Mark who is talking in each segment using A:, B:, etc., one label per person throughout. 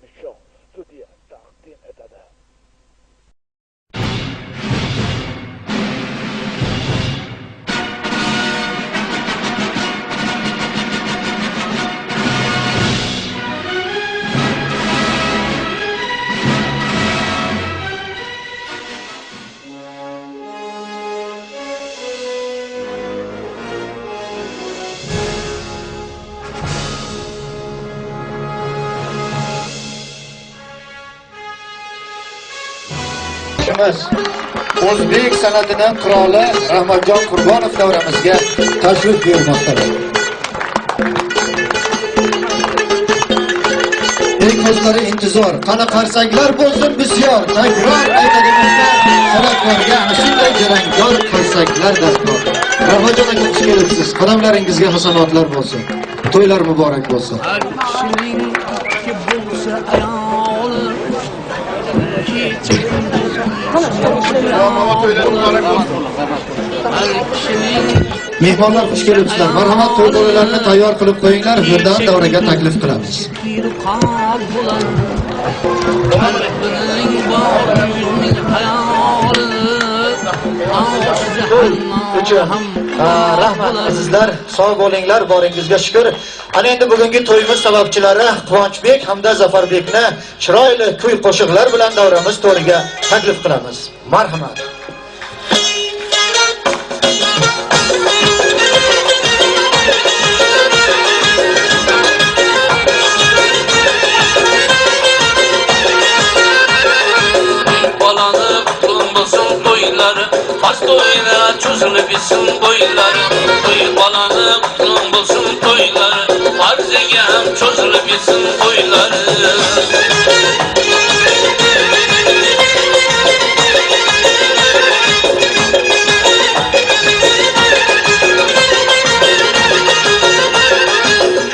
A: Mission Studio taqdim etadi.
B: O'zbek san'atining qiroli Rahmatjon Qurbonov davramizga tashrif buyurmoqdalar. Eng ko'zlari intizor, qani qarsaklar bo'lsin bisyor, takror aytadimizda san'atkorga ana shunday jarangdor qarsaklar darkor. Rahmatjon aka xush kelibsiz. Qadamlaringizga hasanotlar bo'lsin. To'ylar muborak bo'lsin. Mehmonlar xush kelibsizlar. Marhamat, to'y bolalarini tayyor qilib qo'yinglar. Bundan davraga taklif qilamiz. Rahmat azizlar, sog' bo'linglar, boringizga shukr. Ana endi bugungi to'yimiz sababchilari Quvonchbek hamda Zafarbekni chiroyli kuy qo'shiqlar bilan davramiz to'riga taklif qilamiz. Marhamat.
C: Bas to'yla cho'zilib bitsin bo'ylari, to'y balani qutlug' bo'lsin to'ylari, arziga ham cho'zilib bitsin bo'ylari.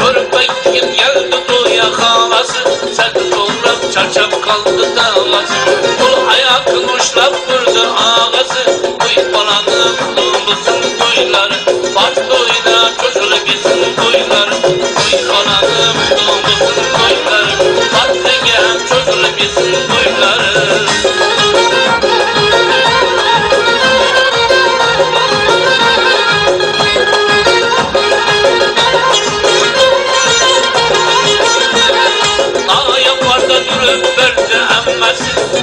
C: Ko'rpakka keldi to'ya xolasi, sati to'g'rab charchab qoldi davasi, qo'l oyoqni ushlab turdi og'asi. Bas to'yda cho'zilib bitsin to'ylari, to'y balani qutlug' bo'lsin to'ylari, arziga ham cho'zilib bitsin to'ylari.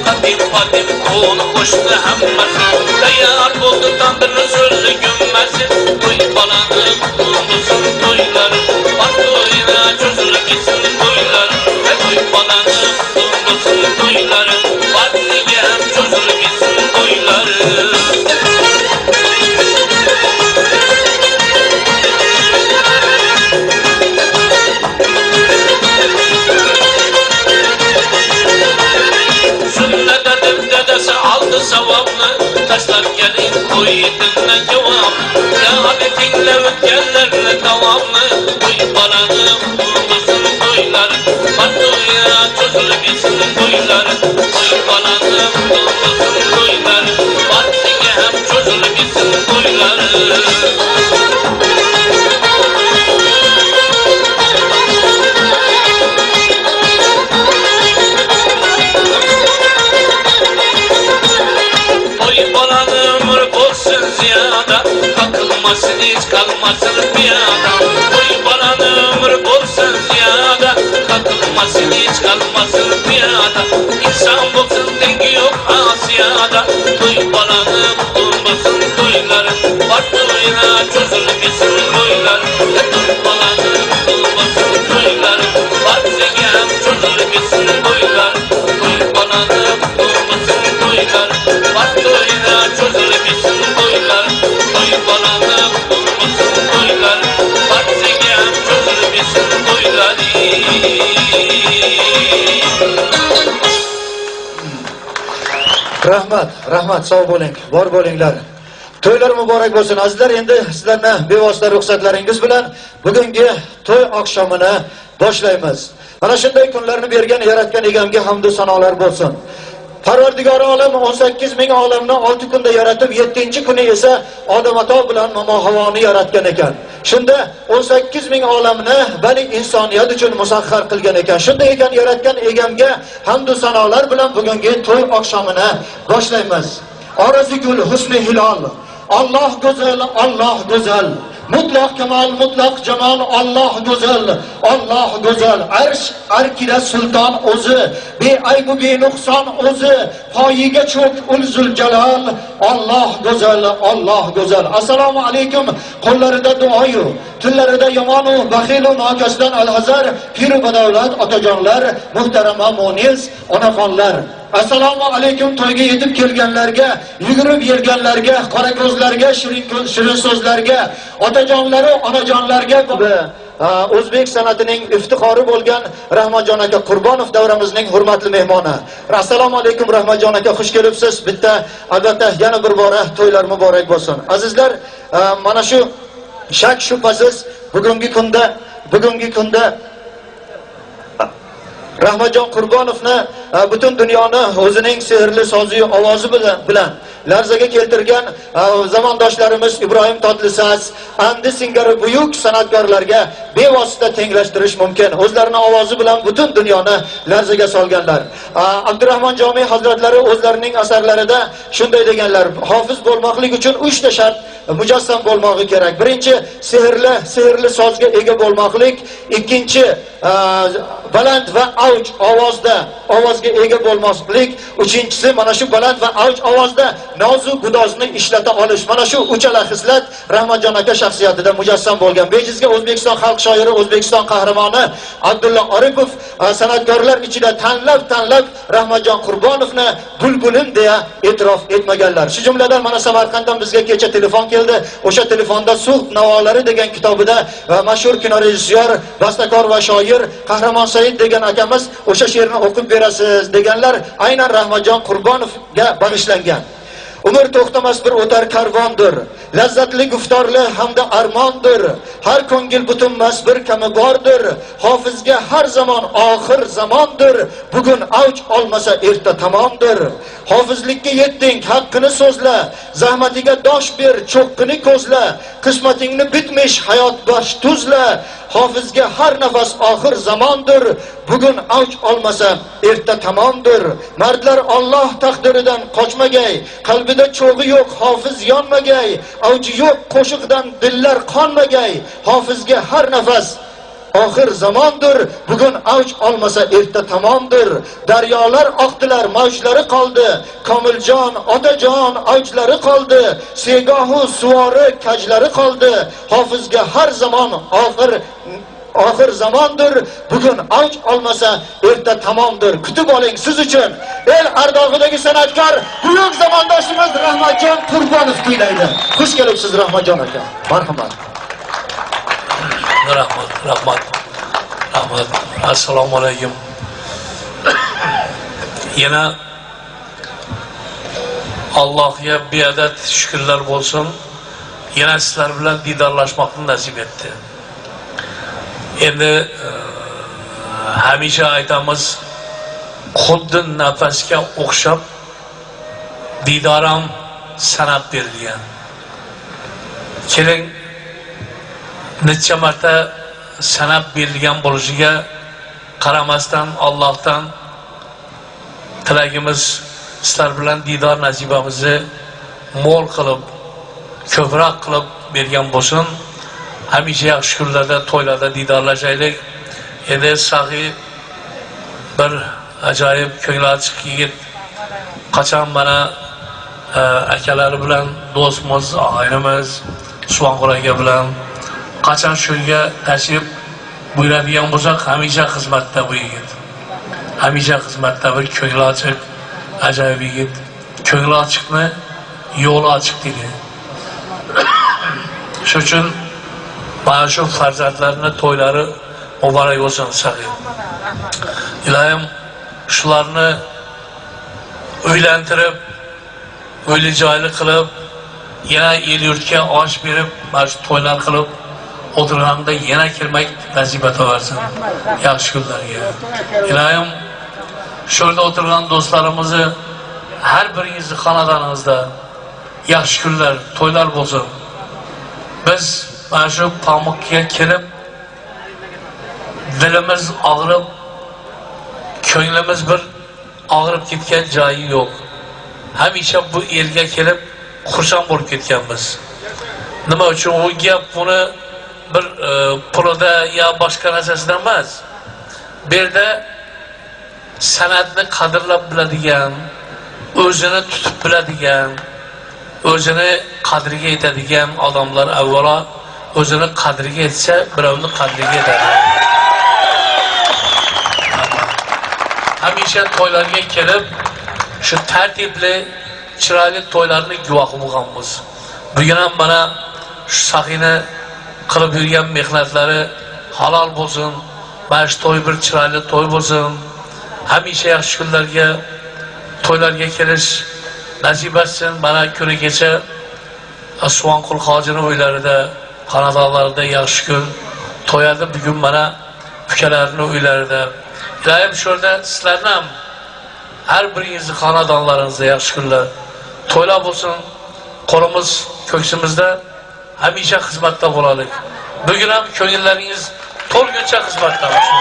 C: Qadim qo'l qo'shdi hammasi, tayyor bo'ldi tandirni so'zi gummasi, to'y balani qutlug' bo'lsin to'ylari, bas to'yda cho'zilib bitsin to'ylari, to'y balani qutlug' bo'lsin to'ylari, arziga ham cho'zilib bitsin to'ylari. Aldı savabını taşlar gelin koydumla cevap, yani dinle ötkenlerle devamlı. Toy balanı bulmasın toyları, bas toyuna çözülüp bitsin toyları, toy balanı bulmasın toyları, arziga hem çözülüp bitsin toyları. Kalmasın hiç kalmasın bir adam, toy balanı ömür olsun ziyada, kalmasın hiç kalmasın bir adam, insan olsun dengi yok Asya'da, toy balanı bulmasın toyları, bas toyuna çözülüp bitsin toyları, toy balanı bulmasın toyları, arziga ham çözülüp bitsin toyları, toy balanı bulmasın toyları, bas toyuna çözülüp bitsin toyları, toy balanı bulmasın toyları, arziga ham çözülüp bitsin toyları.
B: Rahmat, sog' bo'ling, bor bo'linglar. To'ylar muborak bo'lsin azizlar. Endi sizlarni bevosita ruxsatlaringiz bilan bugungi to'y oqshomini boshlaymiz. Mana shunday kunlarni bergan yaratgan egamga hamd va sanolar bo'lsin. Parvardigor olam 18 ming olamni 6 kunda yaratib, 7-kuni esa Odam ato bilan Momo Havoni yaratgan ekan. Shunda 18 ming olamni bani insoniyat uchun musaxxar qilgan ekan. Shunda ekan yaratgan egamga hamd va sanolar bilan bugungi to'y oqshomini boshlaymiz. Orazigul husni hilol. Allah go'zal, Allah go'zal. Mutlaq kamal, mutlaq jamol, Allah go'zal, Allah go'zal. Arsh arkida sulton o'zi, beaybu benuqson o'zi, poyiga cho'k ulzul jalol, Allah go'zal, Allah go'zal. Assalomu alaykum. Qo'llarida duoyu, tillarida yomonu, baxilu nokasdan alhazar, pir badavlat otajonlar, muhtarama mo'niz onaxonlar. Assalomu alaykum to'yga yetib kelganlarga, yugurib yelganlarga, qora ko'zlarga, shirin so'zlarga, otajonlari, onajonlarga, o'zbek san'atining iftixori bo'lgan Rahmatjon aka Qurbonov davramizning hurmatli mehmoni. Assalomu alaykum Rahmatjon aka, xush kelibsiz. Bitta albatta yana bir bora to'ylar muborak bo'lsin. Azizlar, mana shu shak shubhasiz bugungi kunda Rahmatjon Qurbonovni butun dunyoni o'zining sehrli so'zi ovozi bilan larzaga keltirgan zamondoshlarimiz Ibrohim Tatlisas, Andi singari buyuk san'atkorlarga bevosita tenglashtirish mumkin. O'zlarining ovozi bilan butun dunyoni larzaga solganlar. Abdurahmon Jomiy hazratlari o'zlarining asarlarida shunday deganlar: hofiz bo'lmoqlik uchun 3 ta shart mujassam bo'lmoqi kerak. Birinchi, sehrli sozga ega bo'lmoqlik, ikkinchi baland va avj ovozga ega bo'lmoqlik, uchinchisi mana shu baland va avj ovozda nozu gudozni ishlata olish. Mana shu uchala xislat Rahmatjon aka shaxsiyatida mujassam bo'lgan. Bejizga O'zbekiston xalq shoiri, O'zbekiston qahramoni Abdulla Oripov san'atkorlar ichida tanlab Rahmatjon Qurbonovni bulbulim deya e'tirof etmaganlar. Shu jumladan mana Samarqanddan bizga kecha telefon keldi. O'sha telefonda Suv navolari degan kitobida mashhur kino rejissyor, bastakor va shoir Qahramon Said degan akamiz o'sha she'rni o'qib berasiz deganlar aynan Rahmatjon Qurbonovga bag'ishlangan. Umr to'xtamas bir o'tar karvondir, lazzatli guftorli hamda armondir. Har ko'ngil butunmas bir kami bordir, hofizga har zamon oxir zamondir. Bugun avj olmasa erta tamomdir. Hofizlikka yetding, haqqini so'zla, zahmatiga dosh ber, cho'qqini ko'zla. Qismatingni bitmish hayot bosh tuzla, hofizga har nafas oxir zamondir. Bugun avj olmasa erta tamomdir. Mardlar Alloh taqdiridan qochmagay, qalbida cho'g'i yo'q hofiz yonmagay, avji yo'q qo'shiqdan dillar qonmagay. Hofizga har nafas oxir zamondir. Bugun avj olmasa erta tamomdir. Daryolar oqdilar, mavjlari qoldi, Komiljon, Otajon avjlari qoldi, Segohu suvori kajlari qoldi. Hofizga har zamon oxir zamondir. Bugun avj olmasa erta tamomdir. Kutib oling siz uchun el ardog'idagi san'atkor buyuk zamondoshimiz Rahmatjon Qurbonov kuylaydi. Xush kelibsiz Rahmatjon aka. Marhamat.
C: Rahmat. Assalomu alaykum. Yana Allohga beadad shukrlar bo'lsin. Yana sizlar bilan didorlashmoqni nasib etdi. Endi hamisha aytamiz, xuddi nafasga o'xshab didoram sanab berilgan. Keling, necha marta sanab berilgan bo'lishiga qaramasdan Allohdan tilagimiz sizlar bilan didor nasibamizni mo'l qilib, ko'proq qilib bergan bo'lsin. Hamisha yaxshi kunlarda, to'ylarda didorlashaylik. Endi sahiy bir ajoyib ko'ngli ochiq yigit qachon mana akalari bilan do'stimiz, oilamiz Suvonqul aka bilan qachon shunga tashrif buyuradigan bo'lsak, hamisha xizmatda bu yigit. Hamisha xizmatda bir ko'ngli ochiq, ajoyib yigit. Ko'ngli ochiqni yo'li ochiq deydi. Shuning uchun mana shu farzandlarning to'ylari muborak bo'lsin sahiy. Ilohim shularni uylantirib, o'yli joyli qilib, yana el yurtga osh berib, mana shu to'ylar qilib o'tirganda yana kelmak nasib etaversin yaxshi kunlarga. Ilohim shu yerda o'tirgan do'stlarimizni her biringizni xonadoningizda yaxshi kunlar, to'ylar bo'lsin. Biz mana shu Pamukka kelib, dilimiz og'rib, ko'nglimiz bir og'rib ketgan joyi yo'q. Hamisha bu elga kelib xursand bo'lib ketganmiz. Nima uchun u gap buni bir pulida ya boshqa narsasidan emas. Bu yerda san'atni qadrlab biladigan, o'zini tutib biladigan, o'zini qadriga yetadigan odamlar avvalo o'zini qadriga yetsa, birovni qadriga yetadi. Hamisha to'ylarga kelib, shu tartibli, chiroyli to'ylarni guvohi bo'lganmiz. Bugun ham mana shu sahina qilib yurgan mehnatlari halol bo'lsin. Mana shu to'y bir chiroyli to'y bo'lsin. Hamisha yaxshi kunlarga, to'ylarga kelish nasib etsin. Mana kuni kecha Asvanqul hojining uylarida, xonadonlarida yaxshi kun to'yadi. Bugun mana ukalarining uylarida. Ilohim shu yerda sizlarni ham har biringizni xonadonlaringizda yaxshi kunlar, to'ylar bo'lsin. Qo'limiz ko'ksimizda hamisha xizmatda bo'laylik. Bugun ham ko'ngillaringiz to'lguncha xizmatda bo'lsin.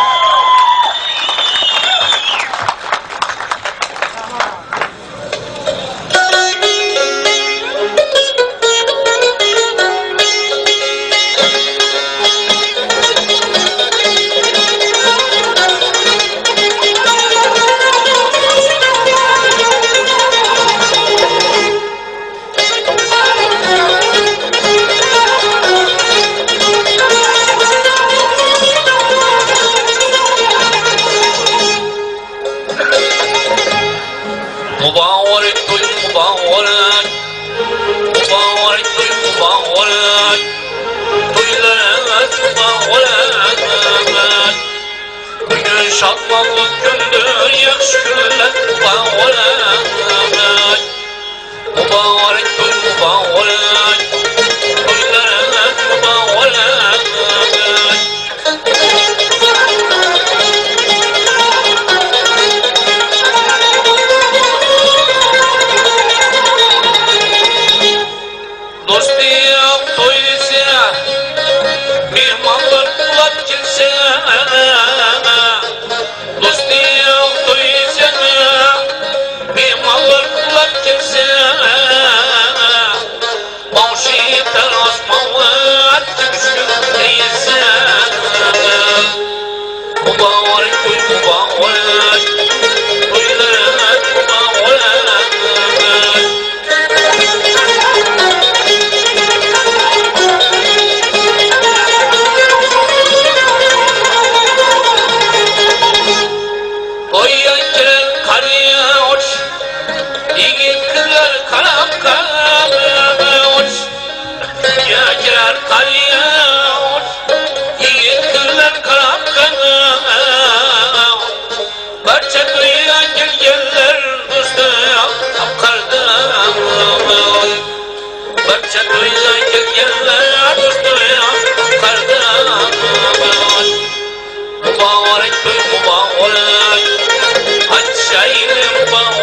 C: Şadmanlık gündür, yaxşı günler mübarek. Mübarek to'y mübarek, to'ylarimiz mübarek. Dostum to'y desa, mehmonlar qulab kelsa, dostum to'y desa, mehmonlar qulab kelsa, boshi taros mavvat tushib deysa, muborak to'y muborak, to'ylarimiz muborak. Mübarek to'y mübarek, achayli mübarek.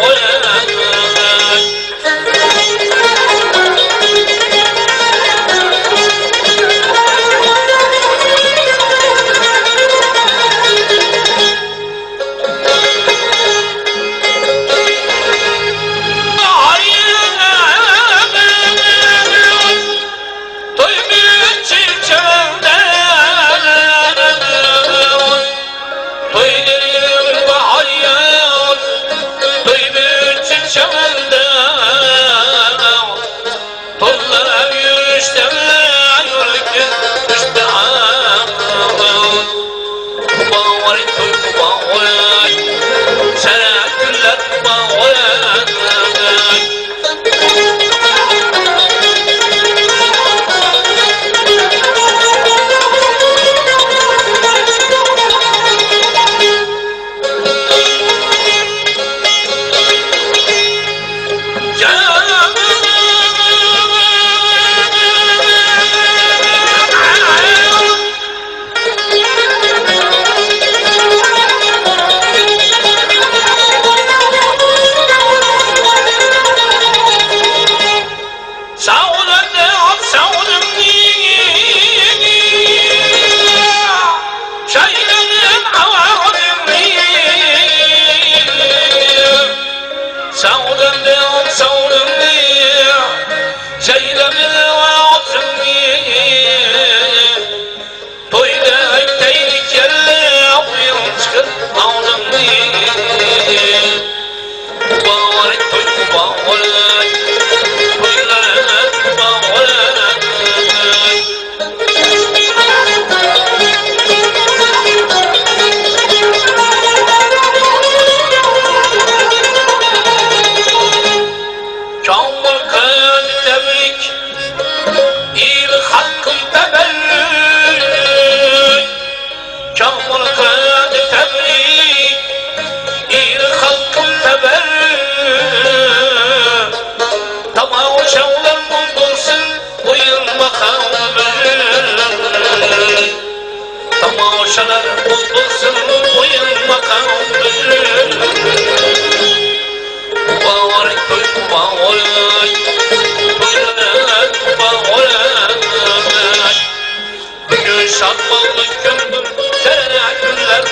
C: şadmanlık gömdüm sene günler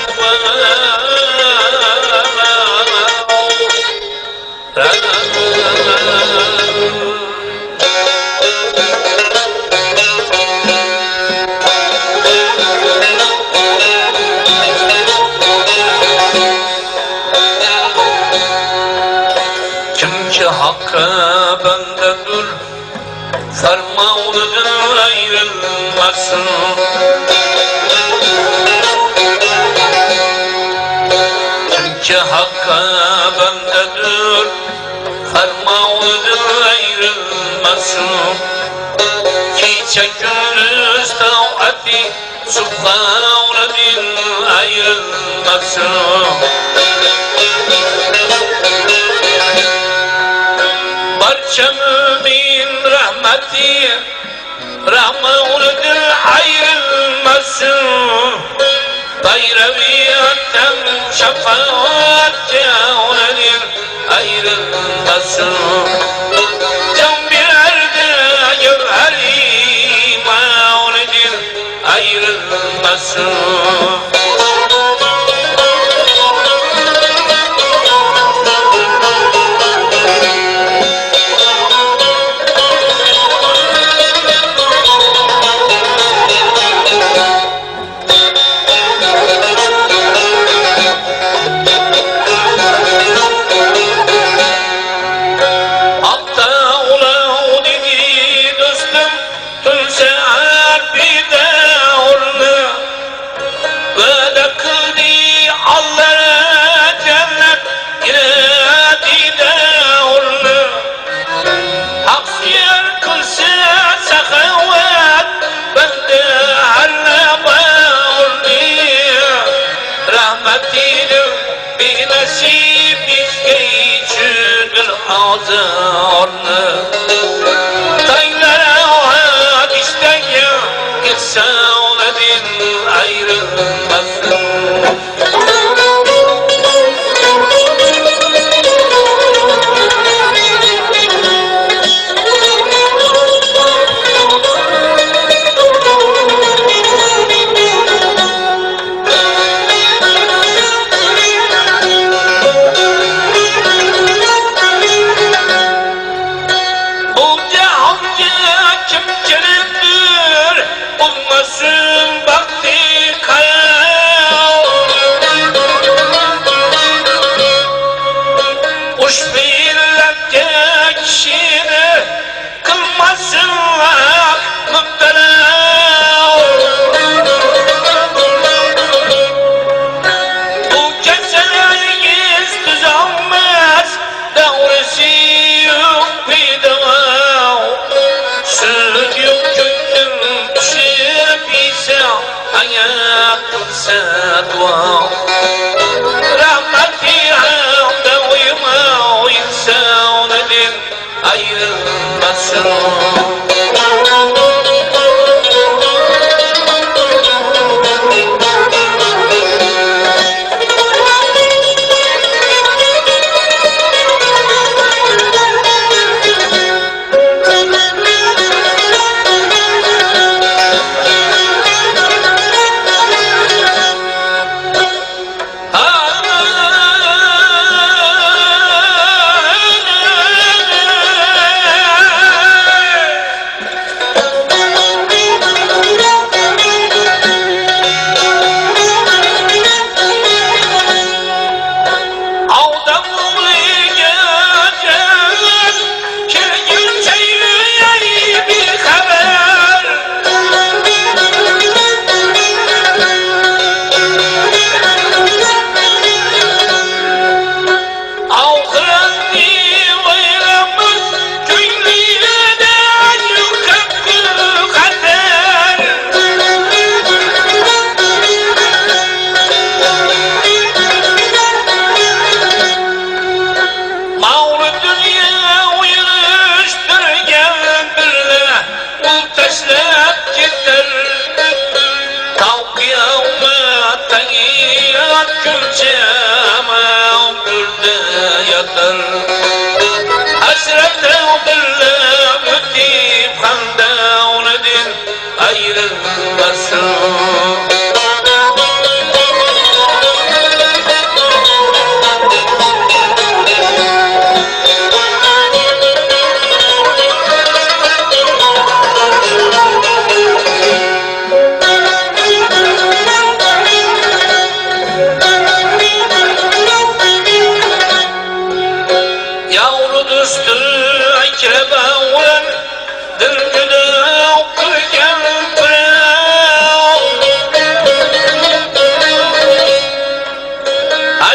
C: Kimki hakka bendedir fermanlıdır ayrılmasın Kimki hakka bendedir fermanlıdır ayrılmasın Gece gündüz taati subhanedin ayrılmasın Barça mümin rahmeti rahmanıdır ayrılmasın Bayraviyetten şefaat cevnedir ayrılmasın Can birerdi gevheri mağnedir ayrılmasın Azarlı Taylara oha dişteki İhsanedin ayrılmasın Dua rahmeti hamda uyuma insanedin ayrılmasın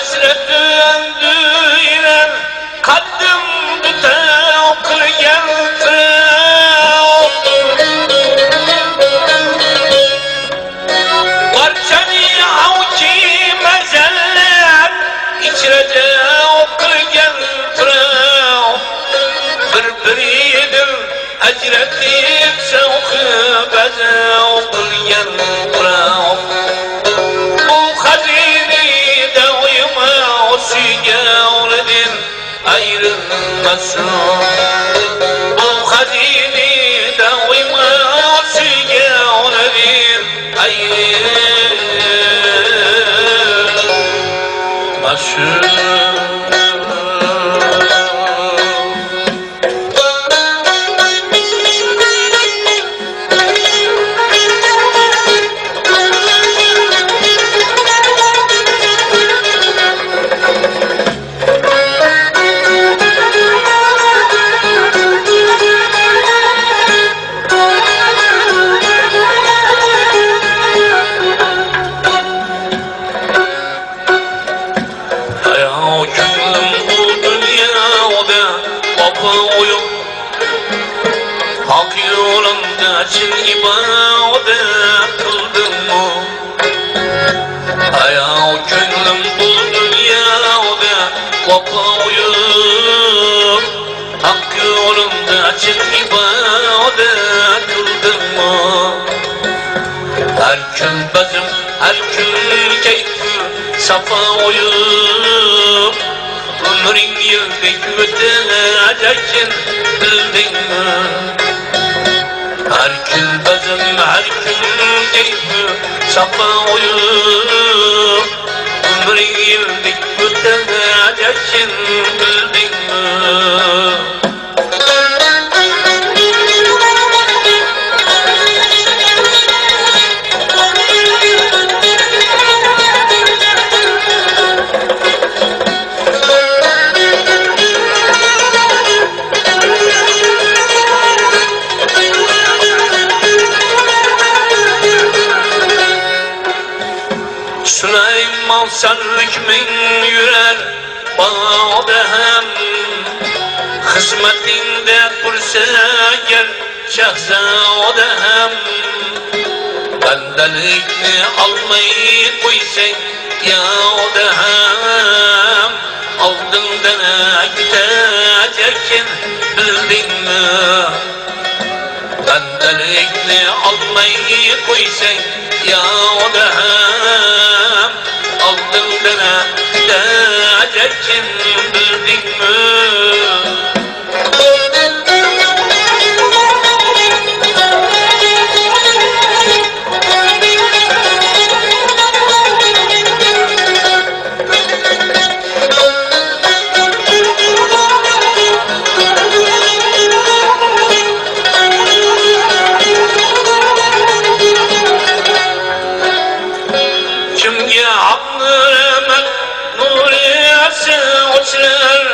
C: hasret öndüyle kaddım tutak geldi. Parçanı avki mezeller içrede okul geldi. Bir ecretip sevkı beze okul geldi. Bu hazini de uyuma o sigavredin ayrılmasın. Bu hazini de uyuma o sigavredin ayrılmasın. Hak yolunda çin ibadet kıldın mı? Ayağı gönlüm bu dünyada vapa uyup hak yolunda çin ibadet kıldın mı? Her gün bezim, her gün keyfi safa uyup ömrün yıldık öteceksin bildin mi? Her gün bezim, her gün keyfi safa uyup ömrün yıldık öteceksin bildin mi? Süleyman Sarık min yürer bağdahem hizmetinde dursa gel şehzadehem. Bendelikni almayı koysan ya dehem aldığından gideceksin bildin mi? Bendelikni almayı koysan ya dehem aldığından gideceksin bildin mi? Kimge hakkı rahmet nur yerse uçlar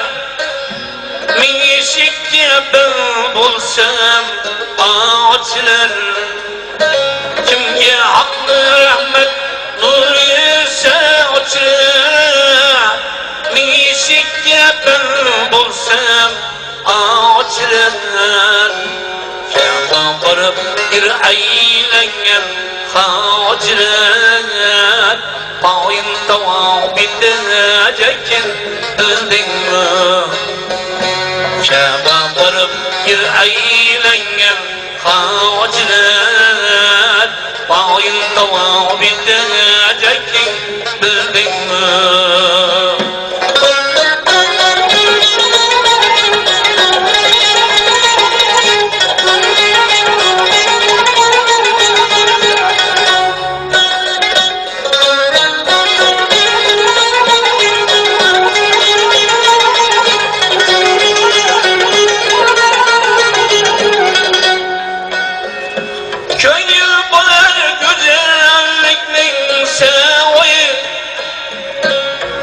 C: min yeşikke ben bulsam ağaçlar. Kimge hakkı rahmet nur yerse uçlar min yeşikke ben bulsam ağaçlar. Şafa varıp bir eylengen hacret payın tavav biteceksin bildin mi? Şafa varıp bir eylengen hacret payın tavav biteceksin bildin mi?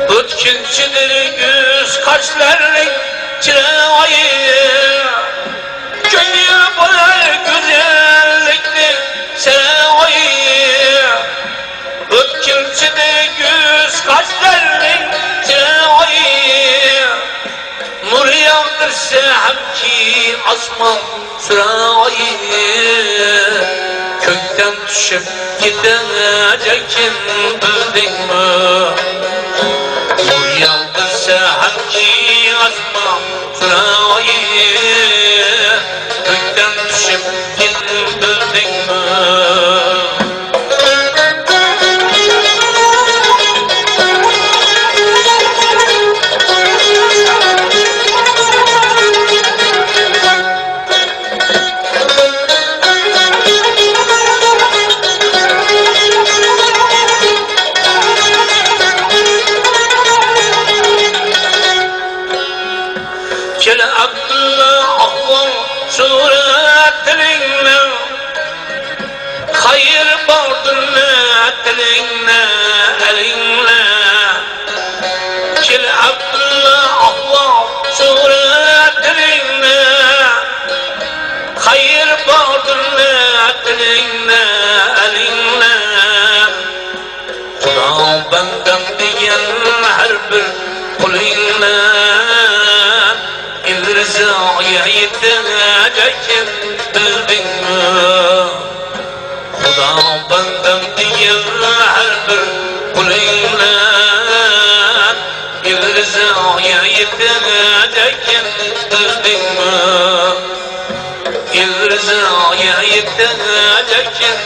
C: Ötkinçidir yüz kaşların çırağıyı. Gönül bular güzellikli sevayı. Ötkinçidir yüz kaşların osmon sürayi kökten düşüp gidecekin bildingmi nur yaldırsa hakki osmon sürayi kökten düşüp gidildingmi hayır bordunla dilinle elinle Kil Abdullah Allah surat dilinle hayır bordunla dilinle elinle Kuda benden diyen her bir kulinle İlrizaya yetecek bildingmi Kuda benden diyen her bir kulinle İlrizaya yetecek bildingmi İlrizaya yetecek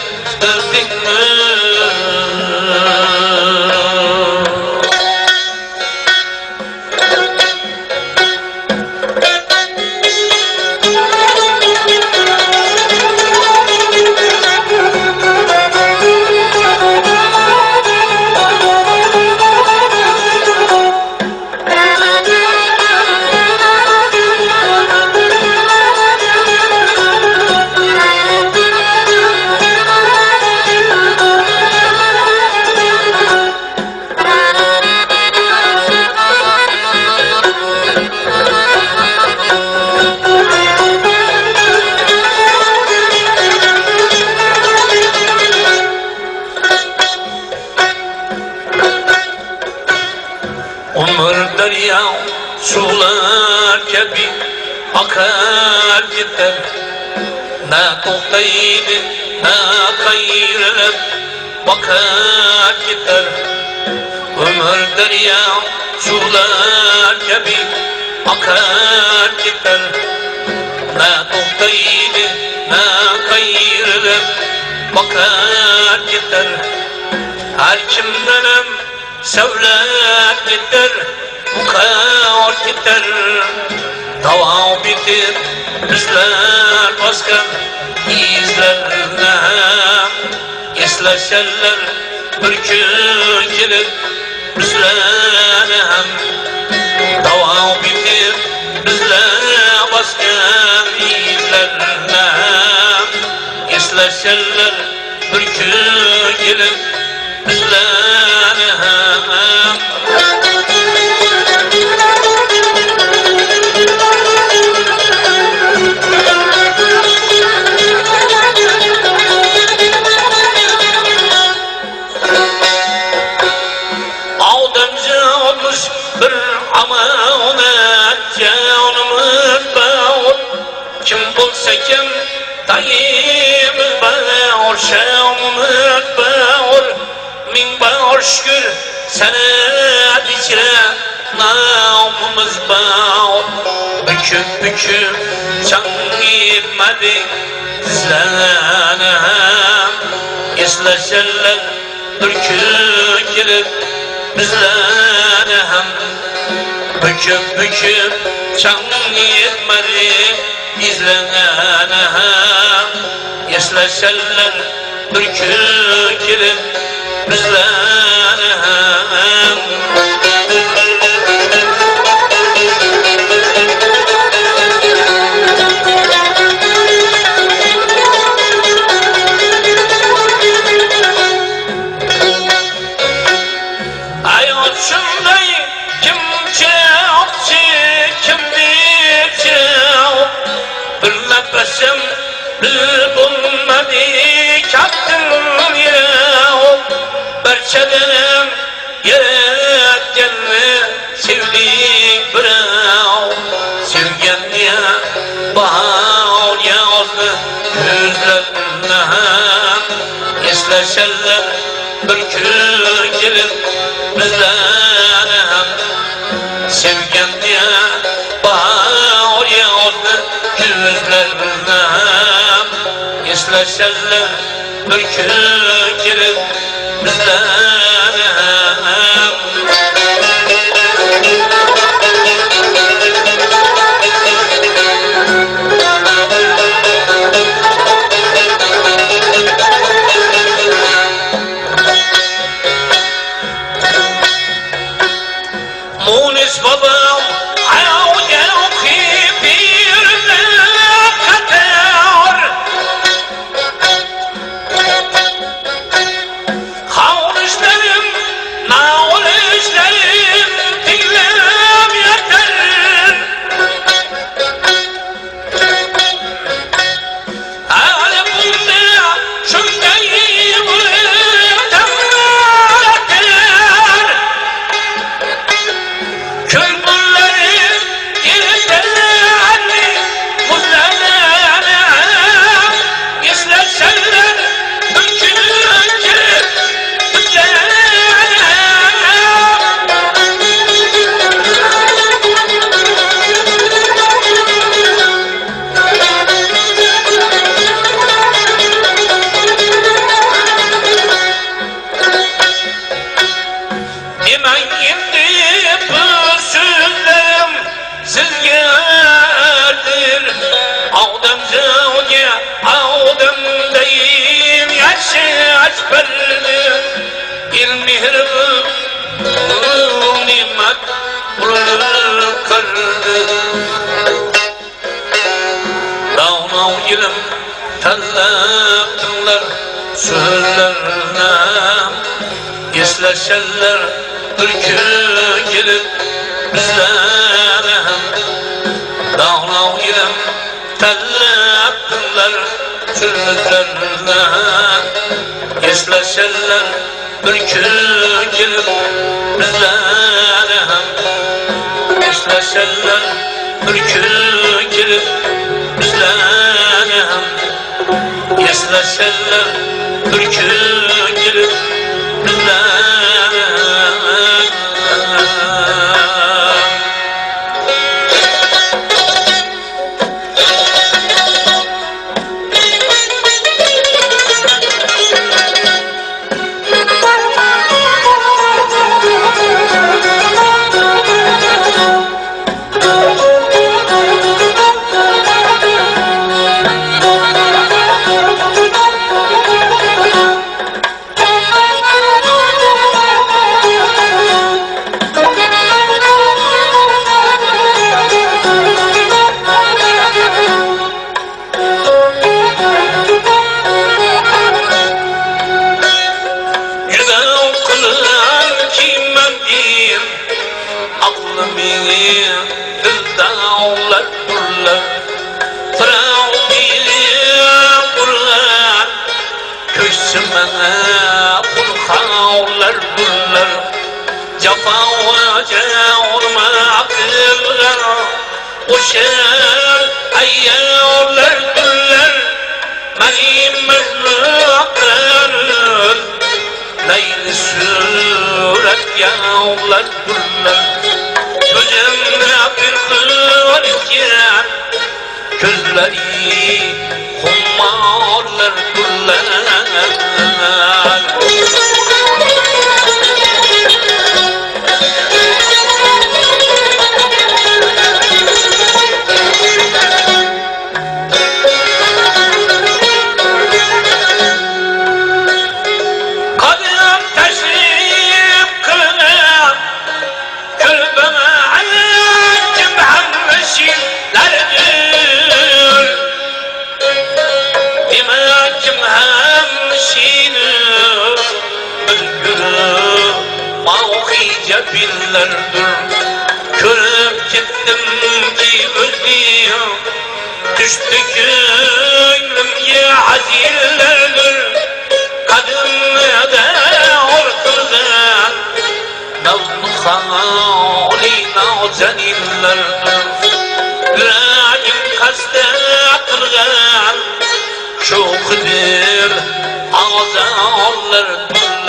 C: bildingmi Umur derya sular gibi akar gider Ne tohtaydı ne kayırıp bakar gider Umur derya sular gibi akar gider Ne tohtaydı ne kayırıp bakar gider Her kimlerim sevlet gider, mukar gider Dava bitir, bizler baskan izlerine Esleşerler bir gün gelir bizlere hem Dava bitir, bizler baskan izlerine Esleşerler bir gün gelir bizlere hem Ademce olmuş bir amanet canımız bağır Kim bulsa kim dayımız bağır Şamımız bağır Min bağır şükür sana dikre namımız bağır Büküp büküp can gitmedi dizlerine Esleşerler ürkü gelip bizlere hem Büküp büküp can gitmedi dizlerine Esleşerler ürkü gelip bizlere hem Nefesim bulmadı kattım ya Berçelerim yetkenli sevdik bravo Sevgen diye bahar yağdı yüzlerine esleşerler bir gün gelip bizlere sevgen diye bahar yağdı yüzlerine esleşerler bir gün gelip bizlere Munis babam ayağım bir kadar Havlışlarım, nağlışlarım dinlem yeter Alemimde şundayım Tanıttılar sözlerine Esleşerler ülkü gelip bizlere Dağlav ilem tanıttılar sözlerine Esleşerler ülkü gelip bizlere Esleşerler ülkü gelip bizlere Esleşerler türkü gelip bizlere Koşar ayyalar güller Menim mezlaklar Leyli suret yağlar güller Gözümde bir kıl iken Gözleri hummarlar güller Billerdir Körüp gittim ki özlüyor Düştü gönlümce hazillerdir Kadınlığa ortadan Nazlı hali nazenillerdir Yüreğim beste kılgan şoqdir ağzallar tüllen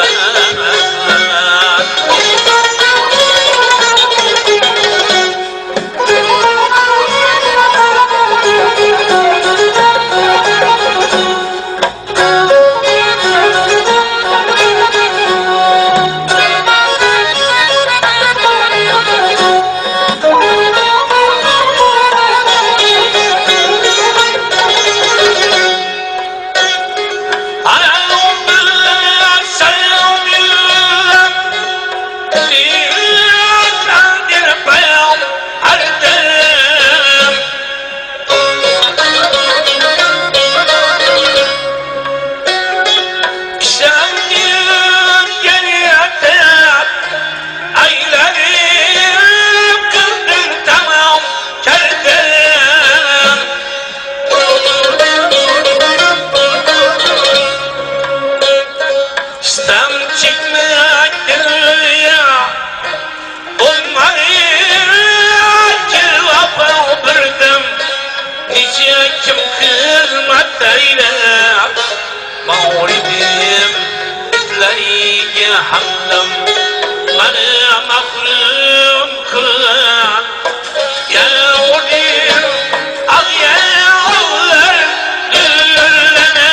C: kim hizmet eyler mağridim izleyge hamdam bana mahrum kılan yavrum ağyağlar düllenen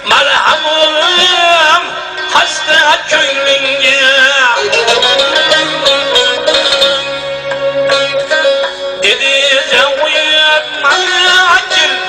C: Merhamım hasta köylünge dedi zaviyet manacil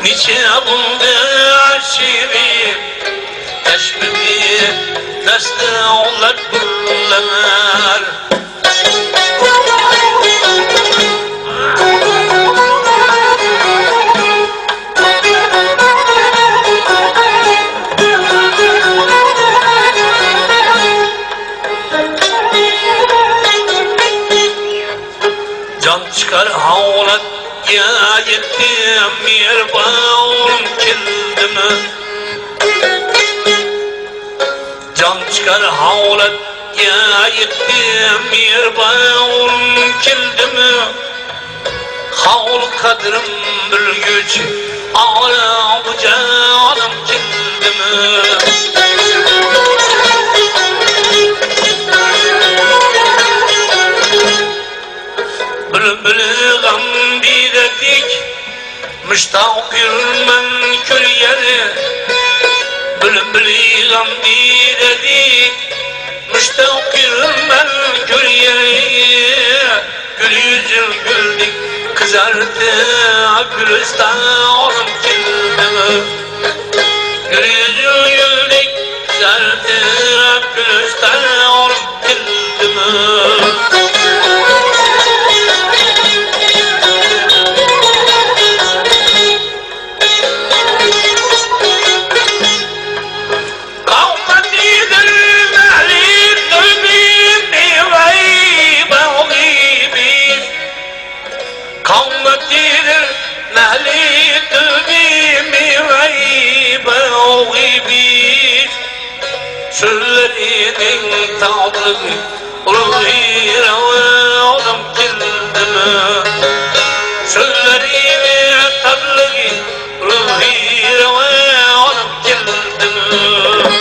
C: niçe buldu aşiri teşbih nasıl olar bunlar can çıkar havlat ya yettim yer bağım kildi mi? Can çıkar havlat ya yettim yer bağım kildi mi? Havl kadrim bilgüç ağla bu canım kildi mi? Bülbülü gam diledik müştak yürmen kül yeri Bülbülü gam diledik müştak yürmen kül yeri Gül yüzü güldük kızardı gülistanım kildi mi? Gül yüzü güldük kızardı gülistanım kildi mi? Sözlerinin tadı ruhi revanım kildi mi? Sözlerinin tadı ruhi revanım kildi mi?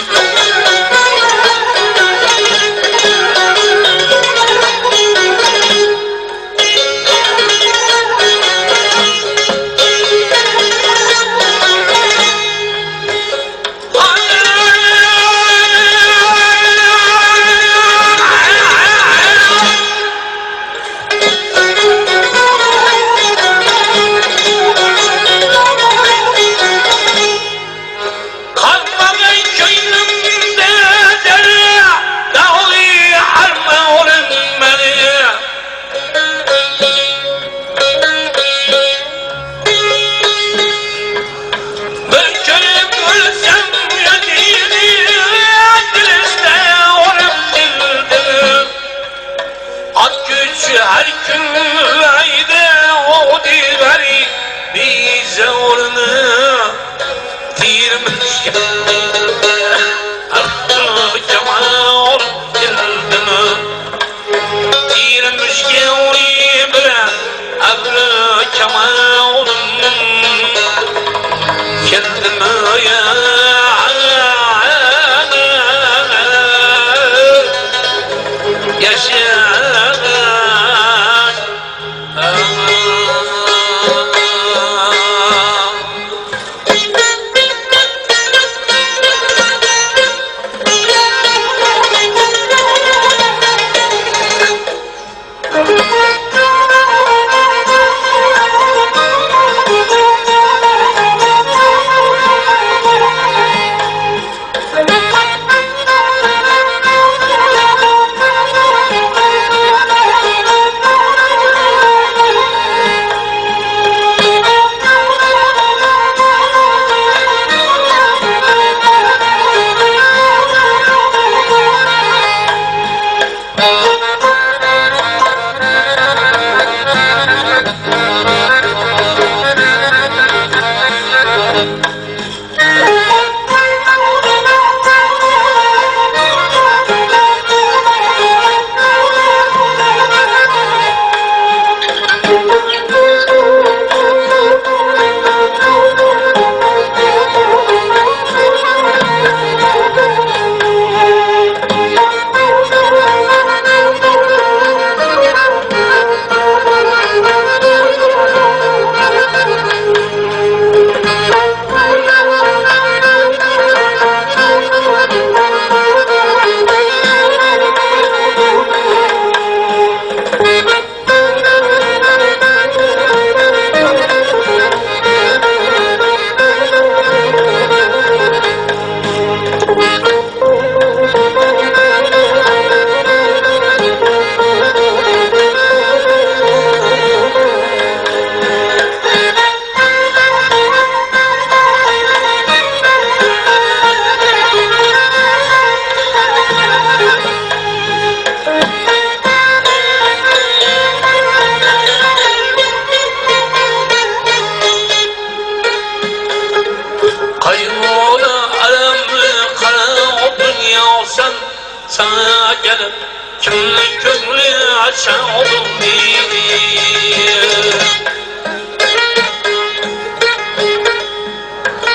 C: sana gelip kimlik köngülü açan oldum değil.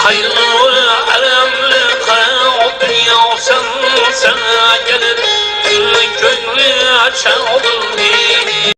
C: Hayırlı alemli kara dünya sana gelip kimlik köngülü açan oldum değil.